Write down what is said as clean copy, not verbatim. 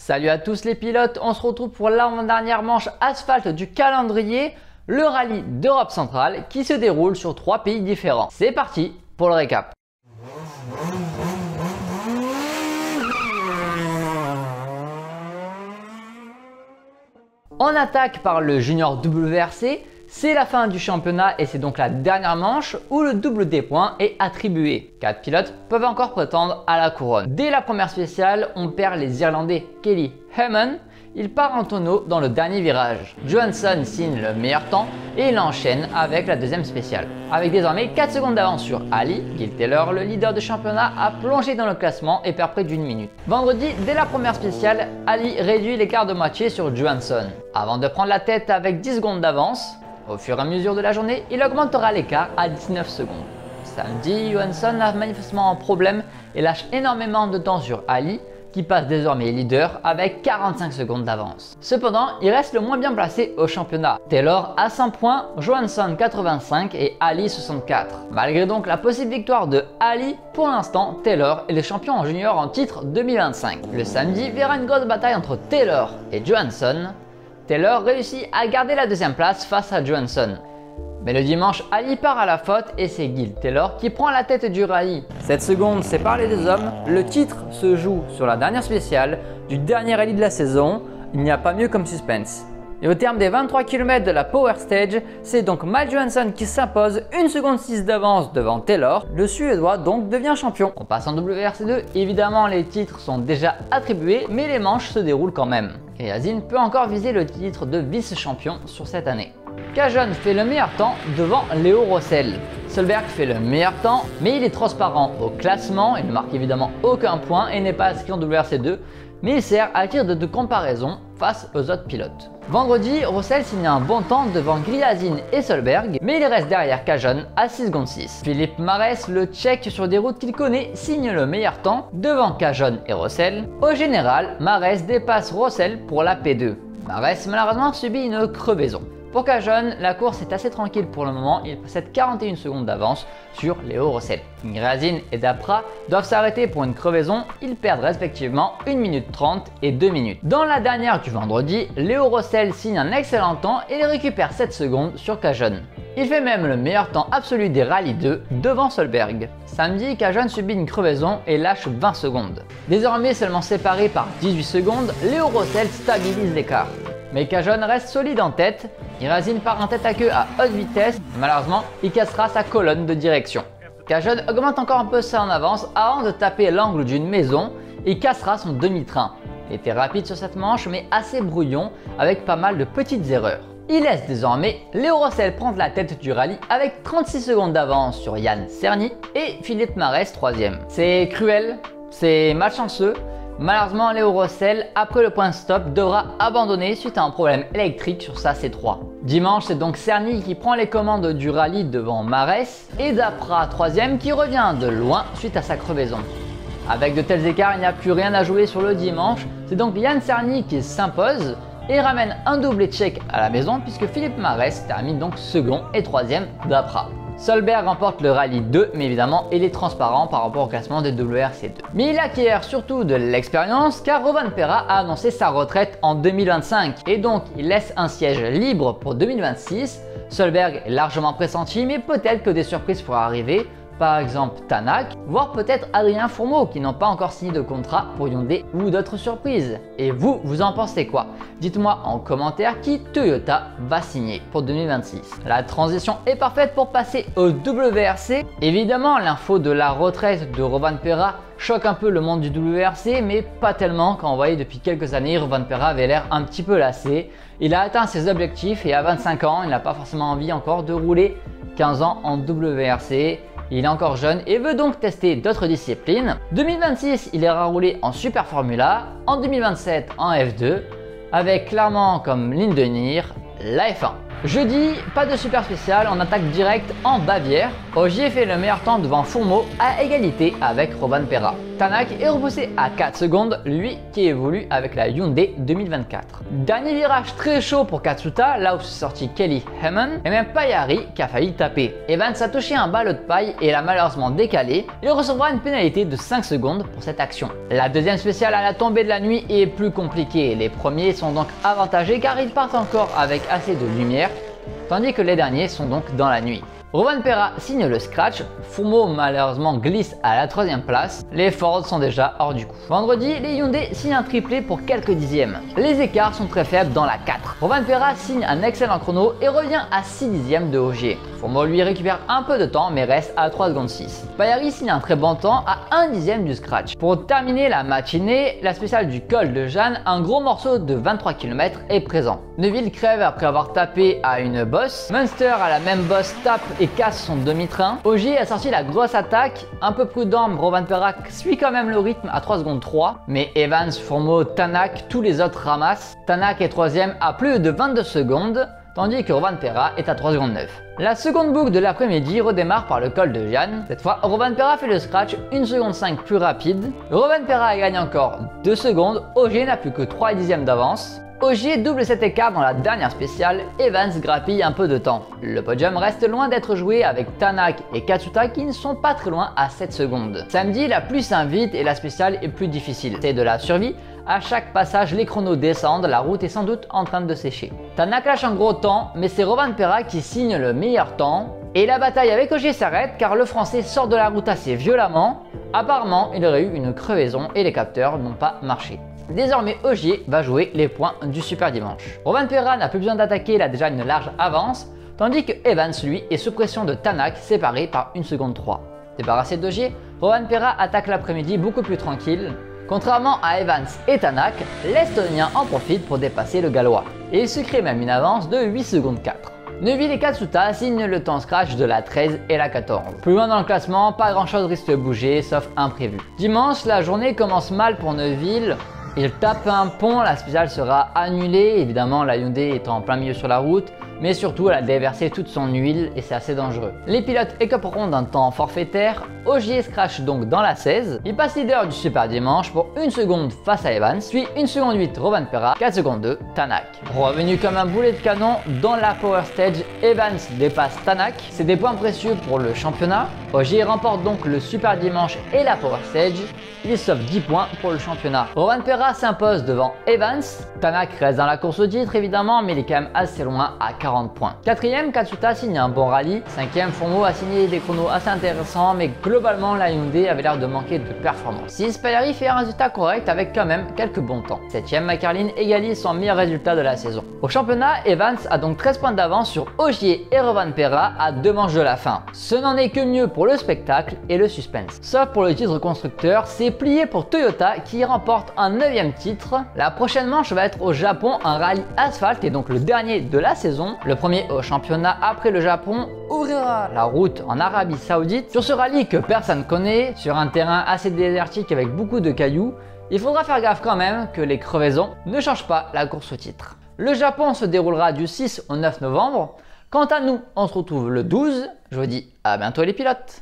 Salut à tous les pilotes, on se retrouve pour l'avant-dernière manche asphalte du calendrier, le rallye d'Europe centrale qui se déroule sur 3 pays différents. C'est parti pour le récap. On attaque par le Junior WRC, c'est la fin du championnat et c'est donc la dernière manche où le double des points est attribué. 4 pilotes peuvent encore prétendre à la couronne. Dès la première spéciale, on perd les Irlandais Kelly Hammond. Il part en tonneau dans le dernier virage. Johansson signe le meilleur temps et il enchaîne avec la deuxième spéciale. Avec désormais 4 secondes d'avance sur Ali, Gil Taylor, le leader de championnat, a plongé dans le classement et perd près d'une minute. Vendredi, dès la première spéciale, Ali réduit l'écart de moitié sur Johansson. Avant de prendre la tête avec 10 secondes d'avance, au fur et à mesure de la journée, il augmentera l'écart à 19 secondes. Samedi, Johansson a manifestement un problème et lâche énormément de temps sur Ali, qui passe désormais leader avec 45 secondes d'avance. Cependant, il reste le moins bien placé au championnat. Taylor a 100 points, Johansson 85 et Ali 64. Malgré donc la possible victoire de Ali, pour l'instant, Taylor est le champion en junior en titre 2025. Le samedi verra une grosse bataille entre Taylor et Johansson. Taylor réussit à garder la deuxième place face à Johansson. Mais le dimanche, Ali part à la faute et c'est Gil Taylor qui prend la tête du rallye. Cette seconde sépare les deux hommes. Le titre se joue sur la dernière spéciale du dernier rallye de la saison. Il n'y a pas mieux comme suspense. Et au terme des 23 km de la Power Stage, c'est donc Mal Johansson qui s'impose 1 seconde 6 d'avance devant Taylor. Le Suédois donc devient champion. On passe en WRC2, évidemment les titres sont déjà attribués, mais les manches se déroulent quand même. Yazin peut encore viser le titre de vice-champion sur cette année. Cajon fait le meilleur temps devant Léo Rossel. Solberg fait le meilleur temps, mais il est transparent au classement, il ne marque évidemment aucun point et n'est pas inscrit en WRC2, mais il sert à titre de comparaison face aux autres pilotes. Vendredi, Rossel signe un bon temps devant Gryazin et Solberg, mais il reste derrière Cajon à 6 secondes 6. Philippe Marès, le Tchèque sur des routes qu'il connaît, signe le meilleur temps devant Cajon et Rossel. Au général, Marès dépasse Rossel pour la P2. Marès malheureusement subit une crevaison. Pour Cajon, la course est assez tranquille pour le moment, il possède 41 secondes d'avance sur Léo Rossel. Gryazin et Dapra doivent s'arrêter pour une crevaison, ils perdent respectivement 1 minute 30 et 2 minutes. Dans la dernière du vendredi, Léo Rossel signe un excellent temps et il récupère 7 secondes sur Cajon. Il fait même le meilleur temps absolu des rallyes 2 devant Solberg. Samedi, Cajon subit une crevaison et lâche 20 secondes. Désormais seulement séparé par 18 secondes, Léo Rossel stabilise l'écart. Mais Cajon reste solide en tête. Gryazin part en tête à queue à haute vitesse. Malheureusement, il cassera sa colonne de direction. Cajon augmente encore un peu ça en avance avant de taper l'angle d'une maison et cassera son demi-train. Il était rapide sur cette manche mais assez brouillon avec pas mal de petites erreurs. Il laisse désormais Léo Rossel prendre la tête du rallye avec 36 secondes d'avance sur Yann Cerny et Philippe Marès 3e. C'est cruel, c'est malchanceux. Malheureusement, Léo Rossel, après le point stop, devra abandonner suite à un problème électrique sur sa C3. Dimanche, c'est donc Cerny qui prend les commandes du rallye devant Marès et Dapra 3e qui revient de loin suite à sa crevaison. Avec de tels écarts, il n'y a plus rien à jouer sur le dimanche. C'est donc Yann Cerny qui s'impose et ramène un doublé tchèque à la maison puisque Philippe Marès termine donc second et 3e Dapra. Solberg remporte le rallye 2, mais évidemment il est transparent par rapport au classement des WRC2. Mais il acquiert surtout de l'expérience car Rovanperä a annoncé sa retraite en 2025 et donc il laisse un siège libre pour 2026. Solberg est largement pressenti, mais peut-être que des surprises pourraient arriver. Par exemple Tanak, voire peut-être Adrien Fourmeau qui n'ont pas encore signé de contrat pour Hyundai ou d'autres surprises. Et vous, vous en pensez quoi? Dites-moi en commentaire qui Toyota va signer pour 2026. La transition est parfaite pour passer au WRC. Évidemment, l'info de la retraite de Rovanperä choque un peu le monde du WRC, mais pas tellement quand on voyait depuis quelques années Rovanperä avait l'air un petit peu lassé. Il a atteint ses objectifs et à 25 ans, il n'a pas forcément envie encore de rouler 15 ans en WRC. Il est encore jeune et veut donc tester d'autres disciplines. 2026, il ira rouler en Super Formula, en 2027 en F2, avec clairement comme ligne de mire la F1. Jeudi, pas de super spécial, on attaque direct en Bavière. Ogier fait le meilleur temps devant Fourmeau à égalité avec Rovanperä. Tanak est repoussé à 4 secondes, lui qui évolue avec la Hyundai 2024. Dernier virage très chaud pour Katsuta, là où s'est sorti Kelly Hammond et même Paillari qui a failli taper. Evans a touché un ballot de paille et l'a malheureusement décalé. Il recevra une pénalité de 5 secondes pour cette action. La deuxième spéciale à la tombée de la nuit est plus compliquée. Les premiers sont donc avantagés car ils partent encore avec assez de lumière, tandis que les derniers sont donc dans la nuit. Rovanperä signe le scratch, Fourmeau malheureusement glisse à la 3e place, les Ford sont déjà hors du coup. Vendredi, les Hyundai signent un triplé pour quelques dixièmes. Les écarts sont très faibles dans la 4. Rovanperä signe un excellent chrono et revient à 6 dixièmes de Ogier. Fourmeau lui récupère un peu de temps mais reste à 3 secondes 6. Paillari signe un très bon temps à 1 dixième du scratch. Pour terminer la matinée, la spéciale du col de Jeanne, un gros morceau de 23 km est présent. Neuville crève après avoir tapé à une bosse. Munster à la même bosse tape et casse son demi-train. Ogier a sorti la grosse attaque, un peu prudent, Rovanperä suit quand même le rythme à 3 secondes 3, mais Evans, Fourmeau, Tanak, tous les autres ramassent. Tanak est 3ème à plus de 22 secondes, tandis que Rovanperä est à 3 secondes 9. La seconde boucle de l'après-midi redémarre par le col de Jeanne. Cette fois, Rovanperä fait le scratch 1 seconde 5 plus rapide. Rovanperä gagne encore 2 secondes, Ogier n'a plus que 3 dixièmes d'avance. Ogier double cet écart dans la dernière spéciale, Evans grappille un peu de temps. Le podium reste loin d'être joué avec Tanak et Katsuta qui ne sont pas très loin à 7 secondes. Samedi, la pluie s'invite et la spéciale est plus difficile. C'est de la survie. À chaque passage, les chronos descendent, la route est sans doute en train de sécher. Tanak lâche un gros temps, mais c'est Rovanperä qui signe le meilleur temps. Et la bataille avec Ogier s'arrête car le français sort de la route assez violemment. Apparemment, il aurait eu une crevaison et les capteurs n'ont pas marché. Désormais, Ogier va jouer les points du super dimanche. Rovanperä n'a plus besoin d'attaquer, il a déjà une large avance, tandis que Evans, lui, est sous pression de Tanak, séparé par 1 seconde 3. Débarrassé d'Ogier, Rovanperä attaque l'après-midi beaucoup plus tranquille. Contrairement à Evans et Tanak, l'Estonien en profite pour dépasser le Gallois. Et il se crée même une avance de 8 secondes 4. Neuville et Katsuta signent le temps scratch de la 13 et la 14. Plus loin dans le classement, pas grand chose risque de bouger, sauf imprévu. Dimanche, la journée commence mal pour Neuville. Il tape un pont, la spéciale sera annulée, évidemment la Hyundai est en plein milieu sur la route, mais surtout elle a déversé toute son huile et c'est assez dangereux. Les pilotes écoperont d'un temps forfaitaire, Ogier scratch donc dans la 16, il passe leader du super dimanche pour 1 seconde face à Evans, puis 1 seconde 8 Rovanperä, 4 secondes 2 Tanak. Revenu comme un boulet de canon dans la Power Stage, Evans dépasse Tanak, c'est des points précieux pour le championnat. Ogier remporte donc le super dimanche et la Power Stage, il sauve 10 points pour le championnat. Rovanperä s'impose devant Evans, Tanak reste dans la course au titre évidemment, mais il est quand même assez loin à 40 points. 4ème, Katsuta signe un bon rallye. 5ème, Fourmeau a signé des chronos assez intéressants, mais globalement la Hyundai avait l'air de manquer de performance. 6, Paillari fait un résultat correct avec quand même quelques bons temps. 7ème, McCarlin égalise son meilleur résultat de la saison. Au championnat, Evans a donc 13 points d'avance sur Ogier et Rovanperä à 2 manches de la fin. Ce n'en est que mieux pour le spectacle et le suspense. Sauf pour le titre constructeur, c'est plié pour Toyota qui remporte un 9ème titre. La prochaine manche va être au Japon, un rallye asphalte et donc le dernier de la saison. Le premier au championnat après le Japon ouvrira la route en Arabie Saoudite. Sur ce rallye que personne connaît, sur un terrain assez désertique avec beaucoup de cailloux, il faudra faire gaffe quand même que les crevaisons ne changent pas la course au titre. Le Japon se déroulera du 6 au 9 novembre. Quant à nous, on se retrouve le 12. Je vous dis à bientôt les pilotes.